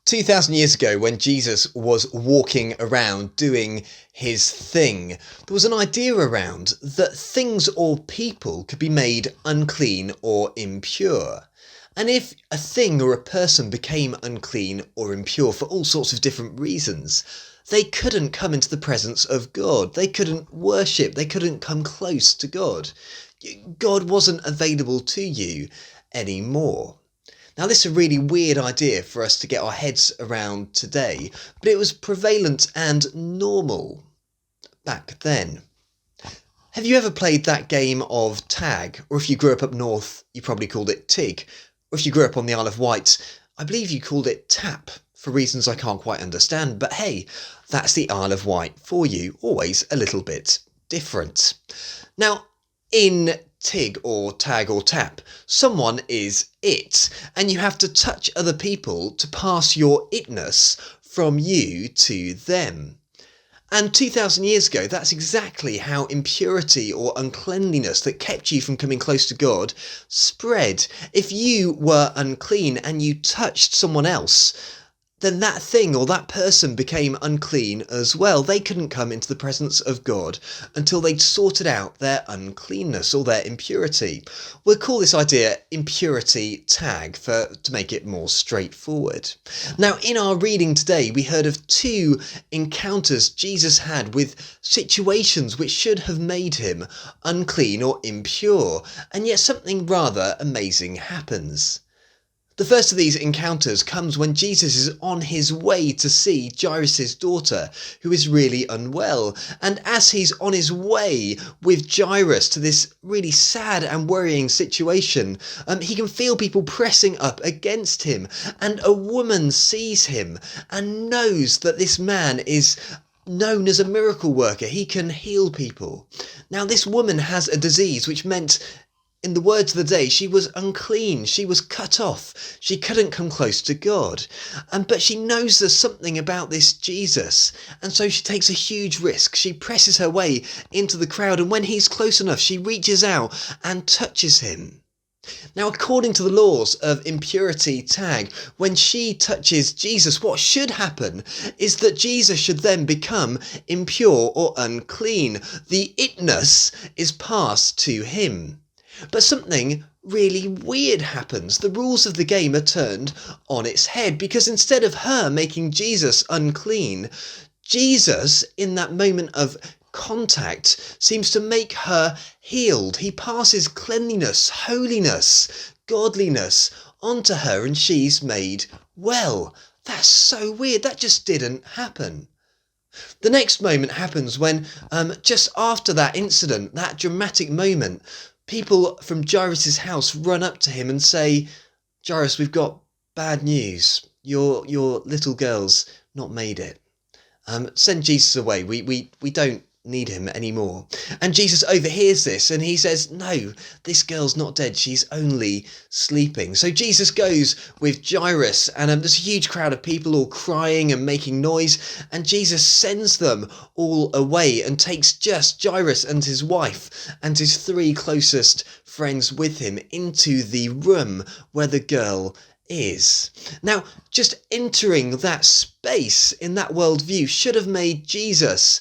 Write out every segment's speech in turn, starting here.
2,000 years ago, when Jesus was walking around doing his thing, there was an idea around that things or people could be made unclean or impure. And if a thing or a person became unclean or impure for all sorts of different reasons, they couldn't come into the presence of God. They couldn't worship. They couldn't come close to God. God wasn't available to you anymore. Now, this is a really weird idea for us to get our heads around today, but it was prevalent and normal back then. Have you ever played that game of tag? Or if you grew up north, you probably called it tig. Or if you grew up on the Isle of Wight, I believe you called it tap, for reasons I can't quite understand. But hey, that's the Isle of Wight for you, always a little bit different. Now, in tig or tag or tap, someone is it, and you have to touch other people to pass your itness from you to them. And 2,000 years ago, that's exactly how impurity or uncleanliness that kept you from coming close to God spread. If you were unclean and you touched someone else, then that thing or that person became unclean as well. They couldn't come into the presence of God until they'd sorted out their uncleanness or their impurity. We'll call this idea impurity tag to make it more straightforward. Now, in our reading today, we heard of two encounters Jesus had with situations which should have made him unclean or impure, and yet something rather amazing happens. The first of these encounters comes when Jesus is on his way to see Jairus' daughter, who is really unwell. And as he's on his way with Jairus to this really sad and worrying situation, he can feel people pressing up against him. And a woman sees him and knows that this man is known as a miracle worker. He can heal people. Now, this woman has a disease which meant, in the words of the day, she was unclean, she was cut off, she couldn't come close to God. But she knows there's something about this Jesus, and so she takes a huge risk. She presses her way into the crowd, and when he's close enough, she reaches out and touches him. Now, according to the laws of impurity tag, when she touches Jesus, what should happen is that Jesus should then become impure or unclean. The itness is passed to him. But something really weird happens. The rules of the game are turned on its head, because instead of her making Jesus unclean, Jesus, in that moment of contact, seems to make her healed. He passes cleanliness, holiness, godliness onto her, and she's made well. That's so weird. That just didn't happen. The next moment happens when, just after that incident, that dramatic moment, people from Jairus' house run up to him and say, "Jairus, we've got bad news. Your little girl's not made it. Send Jesus away. We don't need him anymore." And Jesus overhears this and he says, "No, this girl's not dead. She's only sleeping." So Jesus goes with Jairus, and there's a huge crowd of people all crying and making noise, and Jesus sends them all away and takes just Jairus and his wife and his three closest friends with him into the room where the girl is. Now, just entering that space in that worldview should have made Jesus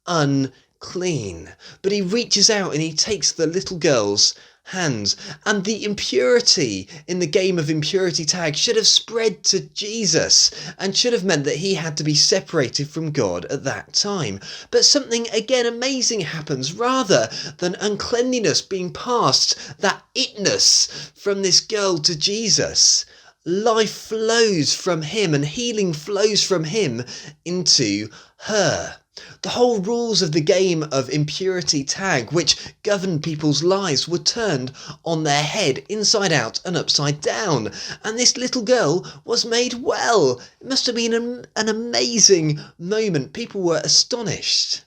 unclean, but he reaches out and he takes the little girl's hands, and the impurity in the game of impurity tag should have spread to Jesus and should have meant that he had to be separated from God at that time. But something again amazing happens. Rather than uncleanliness being passed, that itness from this girl to Jesus, life flows from him and healing flows from him into her. The whole rules of the game of impurity tag, which governed people's lives, were turned on their head, inside out and upside down. And this little girl was made well. It must have been an amazing moment. People were astonished.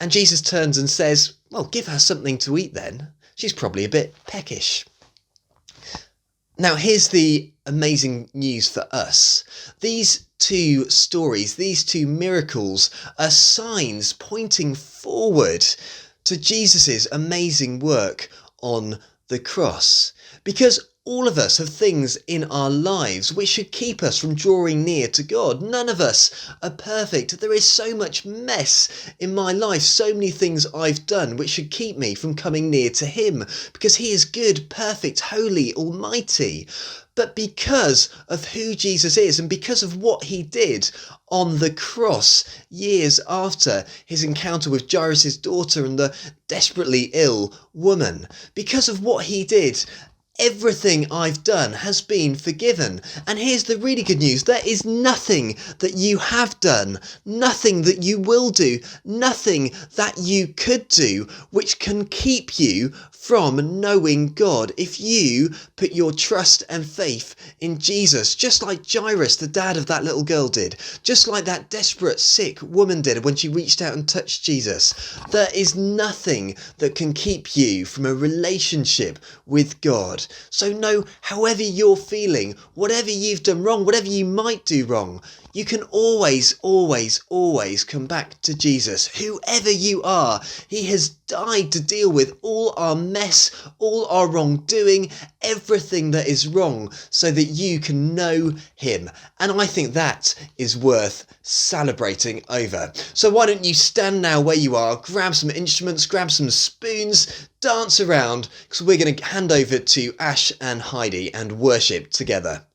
And Jesus turns and says, "Well, give her something to eat then. She's probably a bit peckish." Now, here's the amazing news for us. These two stories, these two miracles, are signs pointing forward to Jesus' amazing work on the cross. Because All of us have things in our lives which should keep us from drawing near to God. None of us are perfect. There is so much mess in my life, so many things I've done which should keep me from coming near to Him, because He is good, perfect, holy, almighty. But because of who Jesus is and because of what He did on the cross years after his encounter with Jairus' daughter and the desperately ill woman, because of what He did, everything I've done has been forgiven. And here's the really good news. There is nothing that you have done, nothing that you will do, nothing that you could do which can keep you from knowing God if you put your trust and faith in Jesus, just like Jairus, the dad of that little girl, did, just like that desperate sick woman did when she reached out and touched Jesus. There is nothing that can keep you from a relationship with God. So know, however you're feeling, whatever you've done wrong, whatever you might do wrong, you can always come back to Jesus. Whoever you are, He has died to deal with all our mess, all our wrongdoing, everything that is wrong, so that you can know Him. And I think that is worth celebrating over. So why don't you stand now where you are, grab some instruments, grab some spoons, dance around, because we're going to hand over to Ash and Heidi and worship together.